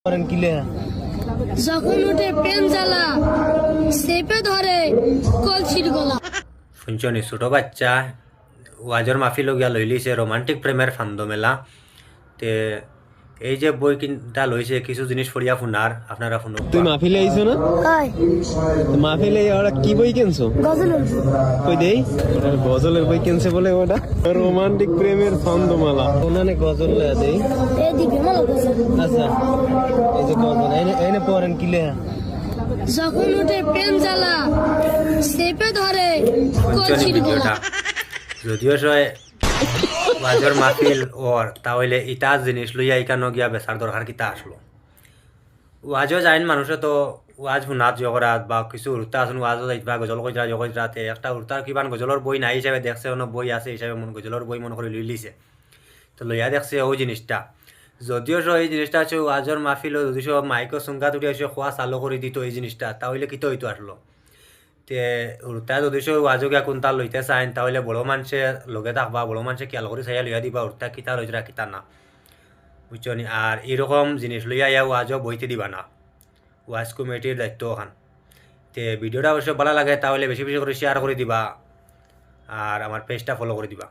করেন কিলে যখন উঠে প্রেম জ্বালা চেপে ধরে কলসির গলা। শুনছনি ছোট বাচ্চা ওয়াজর মাহফিল গিয়া লই লিছে রোমান্টিক প্রেমের ফান্দ মেলা তে এই যে বই কিনটা লইছে কিছু জিনিস পড়িয়া শুনার আপনারা শুনুক। তুই মাহফিলে আইছো না? হয় মাহফিলে ওরা কি বই কিনছো? গজলের কই দেই গজলের বই কিনছে বলে ওটা রোমান্টিক প্রেমের ছন্দমালা ওনানে গজল লয়া দেই। এই দিবে মালা গজল। আচ্ছা এই যে গজল এনে পড়েন কিলে যখন উঠে প্রেম জ্বালা চেপে ধরে শুনছনি কলসির ভিডিওটা গলা। যদিও সয় ওয়াজর মাহফিল ওর তাহলে ইটা জিনিস লইয়া ইকানো গিয়া বেচার দরকার কিতা আসলো। ওয়াজও যাইন মানুষে তো ওয়াজ শুনাত জগরাত বা কিছু উড়তা আসুন ওয়াজও যাইবা গজল কইরা জগরাতে একটা উড়তার কিবান গজলের বই নাই হিসাবে দেখছে অন্য বই আছে হিসাবে মন গজলের বই মনে করে লই লিছে তো লইয়া দেখছে ওই জিনিসটা। যদিও সব এই জিনিসটা আছে ওয়াজর মাহফিল যদি সব মাইকো সুঙ্গা তুটি এসে খোয়া চালু করে দিত এই জিনিসটা তাহলে কিতো হইতো আসলো। তে উড়তা যদি সব ওয়াজও গিয়া কোনটা লইতে চাইন তাহলে বড় মানুষে লগে থাকবা বড় মানুষে খেয়াল করে চাইয়া লইয়া দিবা উড়তা কিতা লইরা কিতা না বুঝছনি। আর এরকম জিনিস লইয়া ইয়া ওয়াজও বইতে দিবা না, ওয়াজ কমিটির দায়িত্ব ওখান। তে ভিডিওটা অবশ্যই ভালো লাগে তাহলে বেশি বেশি করে শেয়ার করে দিবা আর আমার পেজটা ফলো করে দিবা।